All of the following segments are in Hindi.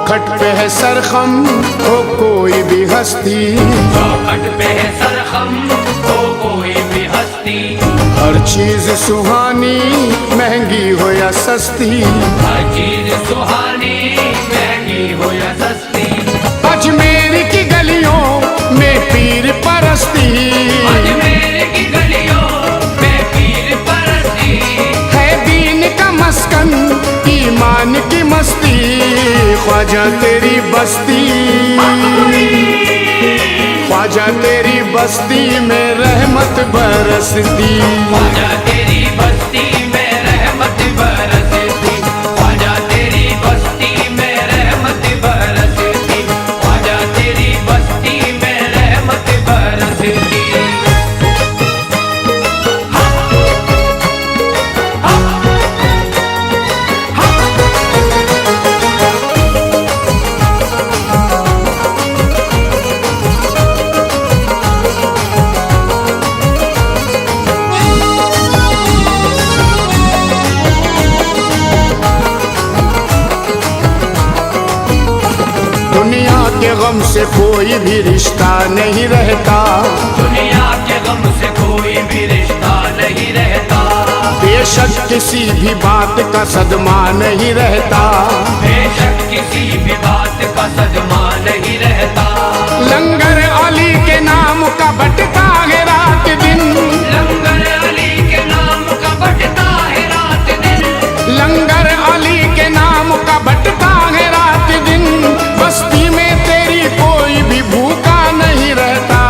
चौखट पे है सरखम हो कोई भी हस्ती, चौखट पे है सरखम हो कोई भी हस्ती। हर चीज सुहानी महंगी हो या सस्ती, हर चीज सुहानी महंगी हो या सस्ती। अजमेर की गलियों में पीर परस्ती, अजमेर की गलियों में पीर परस्ती। है दीन का मस्कन ईमान की मस्ती, ख्वाजा तेरी बस्ती, ख्वाजा तेरी बस्ती में रहमत बरसती, ख्वाजा तेरी बस्ती में रहमत बरसती। ख्वाजा तेरी बस्ती में रहमत बरसती। ख्वाजा तेरी बस्ती में रहमत बरसती। दुनिया के गम से कोई भी रिश्ता नहीं रहता, दुनिया के गम से कोई भी रिश्ता नहीं रहता। बेशक किसी भी बात का सदमा नहीं रहता, बेशक किसी भी बात का सदमा नहीं रहता। लंगर अली के नाम का बटता है रात दिन, लंगर अली के नाम का बटता है रात दिन। लंगर अली के नाम का बटता है रात दिन, बस्ती में तेरी कोई भी भूखा नहीं रहता,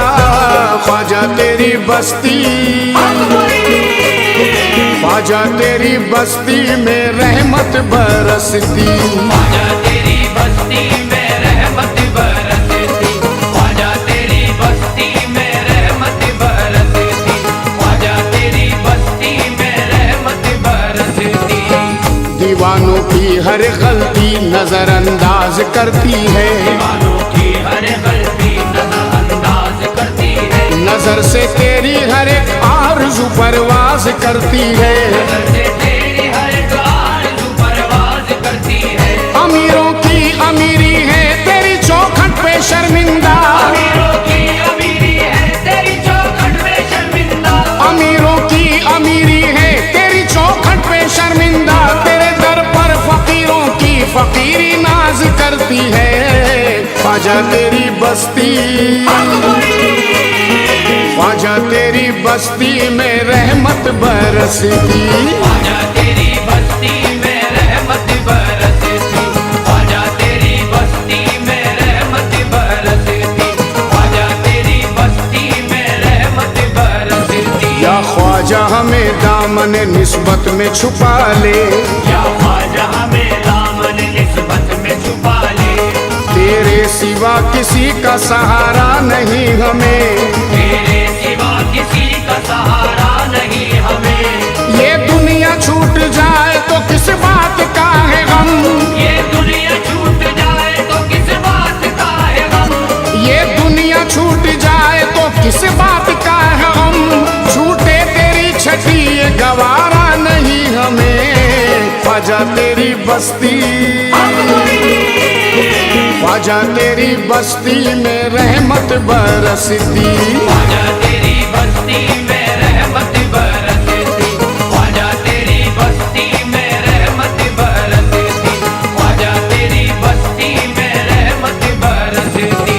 ख्वाजा तेरी बस्ती, ख्वाजा तेरी बस्ती में रहमत बरसती, ख्वाजा तेरी बस्ती में रहमत बरसती। ख्वाजा तेरी बस्ती में रहमत बरसती। ख्वाजा तेरी बस्ती में रहमत बरसती। दीवानों की हर गलती नजरअंदाज करती है, दीवानों की हर गलती नजरअंदाज करती है। नजर से तेरी हर एक आरज़ू परवाज करती है, नजर से तेरी हर एक आरज़ू परवाज करती है। अमीरों की अमीरी है तेरी चौखट पे शर्मिंदा, अमीरों की अमीरी है तेरी चौखट पे शर्मिंदा। अमीरों की अमीरी है तेरी चौखट पे शर्मिंदा, तेरे दर पर फकीरों की फकीरी नाज करती है, ख्वाजा तेरी बस्ती, ख्वाजा तेरी बस्ती में रहमत बरसती, ख्वाजा तेरी बस्ती में रहमत बरसती। ख्वाजा तेरी बस्ती में रहमत बरसती। ख्वाजा तेरी बस्ती में रहमत बरसती। या ख्वाजा हमें दामन निस्बत में छुपा ले, या ख्वाजा हमें दामन निस्बत में छुपा ले। तेरे सिवा किसी का सहारा नहीं हमें, तेरे सिवा किसी का सहारा नहीं हमें। ये दुनिया छूट जाए तो किस बात का है गम, ये दुनिया छूट जाए तो किस बात का है गम। ये दुनिया छूट जाए तो किस बात का है गम, छूटे तेरी छठी ये गवारा नहीं हमें, ख्वाजा तेरी बस्ती, ख्वाजा तेरी बस्ती में रहमत बरसती, ख्वाजा तेरी बस्ती में रहमत बरसती। ख्वाजा तेरी बस्ती में रहमत बरसती। ख्वाजा तेरी बस्ती में रहमत बरसती।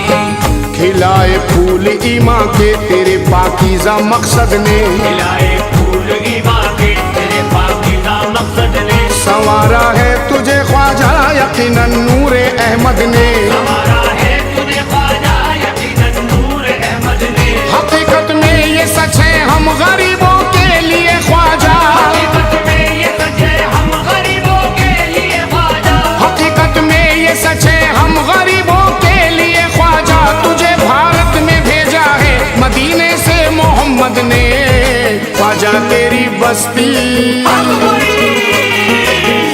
खिलाए फूल ईमा के तेरे पाकीज़ा मकसद ने, खिलाए फूल ईमा के तेरे पाकीज़ा मकसद ने। संवारा है तुझे ख्वाजा यकीनन नूरे अहमद ने, संवारा है तुझे ख्वाजा यकीनन नूर अहमद ने। हकीकत में ये सच है हम गरीबों के लिए ख्वाजा, हकीकत में ये सच है हम गरीबों के लिए ख्वाजा। हकीकत में ये सच है हम गरीबों के लिए ख्वाजा, तुझे भारत में भेजा है मदीने से मोहम्मद ने, ख्वाजा तेरी बस्ती,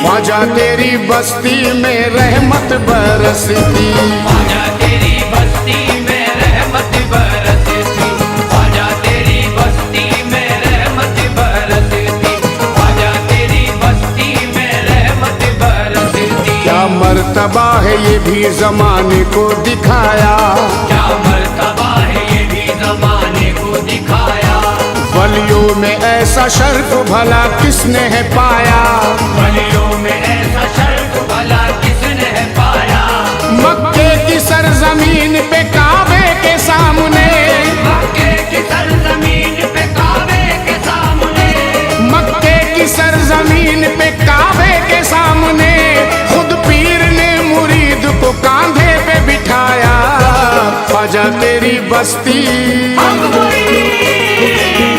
ख्वाजा तेरी बस्ती में रहमत बरसती, ख्वाजा तेरी बस्ती में रहमत बरसती। ख्वाजा तेरी बस्ती में रहमत बरसती। ख्वाजा तेरी बस्ती में रहमत बरसती। क्या मर्द मर्तबा है ये भी जमाने को दिखाया, क्या मर्तबा है ये भी जमाने को दिखाया। वलियों में ऐसा शर्फ भला किसने है पाया, वलियों में ऐसा शर्फ भला किसने है पाया। मक्के की सरजमीन पे काबे के सामने, मक्के की सरजमीन पे काबे के सामने, मक्के की सरजमीन पे काबे के सामने खुद पीर ने मुरीद को कांधे पे बिठाया। ख्वाजा तेरी बस्ती,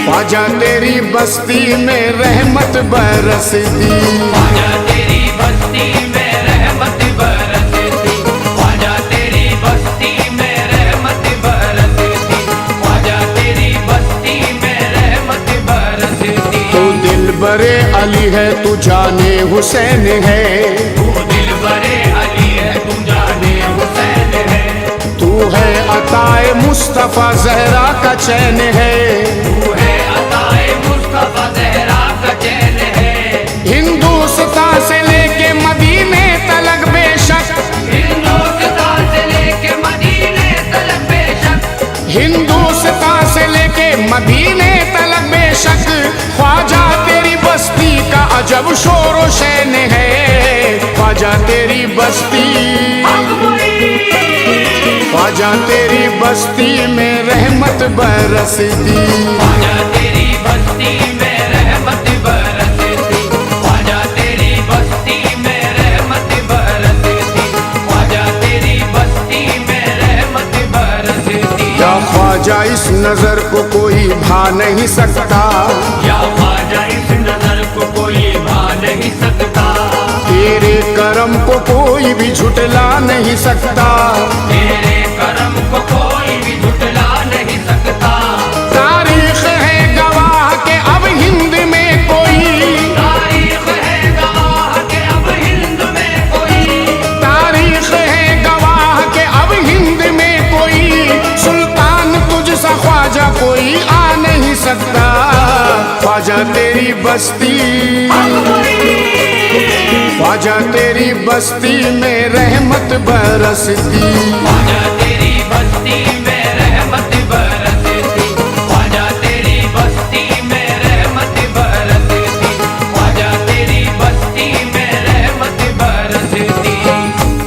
ख्वाजा तेरी बस्ती में रहमत बरसती, ख्वाजा तेरी बस्ती में रहमत बरसती, ख्वाजा तेरी बस्ती में रहमत बरसती, ख्वाजा तेरी बस्ती में रहमत बरसती। तू दिल बरे अली है, तू जाने हुसैन है, तू दिल बरे अली है, तू जाने हुसैन है। तू है अताए मुस्तफा ज़हरा का चैन है, तू है अताए मुस्तफा ज़हरा का चैन है। हिंदुस्तान से लेके मदीने तलक बेशक, हिंदुस्तान से लेके मदीने तलक बेशक, हिंदुस्तान से लेके मदीने तलक बेशक, ख्वाजा तेरी बस्ती का अजब शोर शैन है। ख्वाजा तेरी बस्ती, ख्वाजा तेरी बस्ती में रहमत बरसती, ख्वाजा तेरी बस्ती में रहमत बरसती, ख्वाजा तेरी बस्ती में रहमत बरसती, ख्वाजा तेरी बस्ती में रहमत बरसती। या ख्वाजा इस नजर को कोई भा नहीं सकता, या ख्वाजा इस नजर को कोई भा नहीं सकता, तेरे करम को कोई भी झुटला नहीं सकता, तेरे करम को कोई भी झुटला नहीं सकता। तारीख है गवाह के अब हिंद में कोई, तारीख है गवाह के अब हिंद में कोई, तारीख है गवाह के अब हिंद में कोई, सुल्तान तुझसा ख्वाजा कोई आ नहीं सकता। ख्वाजा तेरी बस्ती, ख्वाजा तेरी बस्ती में रहमत बरसती, ख्वाजा तेरी बस्ती में रहमत बरसती, ख्वाजा तेरी बस्ती में रहमत बरसती, ख्वाजा तेरी बस्ती में रहमत बरसती।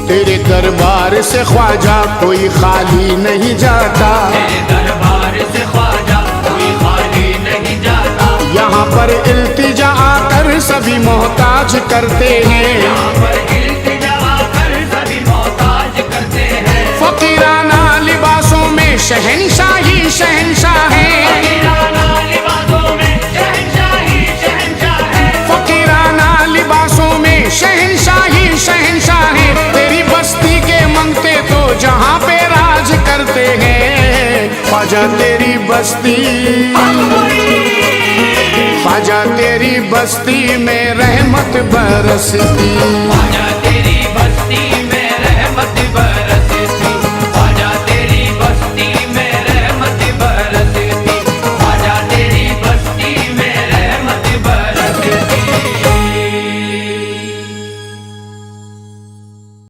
तेरे दरबार से ख्वाजा कोई खाली नहीं जाता, तेरे दरबार से ख्वाजा कोई खाली नहीं जाता। यहाँ पर इल्तिजा आकर सभी मोहताज करते हैं, यहाँ पर इल्तिजा आकर सभी मोहताज करते हैं। फकीराना लिबासों में शहंशाही शहंशाह है, फकीराना लिबासों में शहंशाही शहंशाह है, फकीराना लिबासों में शहंशाही शहंशाह है। तेरी बस्ती के मंगते तो जहाँ पे राज करते हैं। ख्वाजा तेरी बस्ती, ख्वाजा तेरी बस्ती में रहमत बरसती, ख्वाजा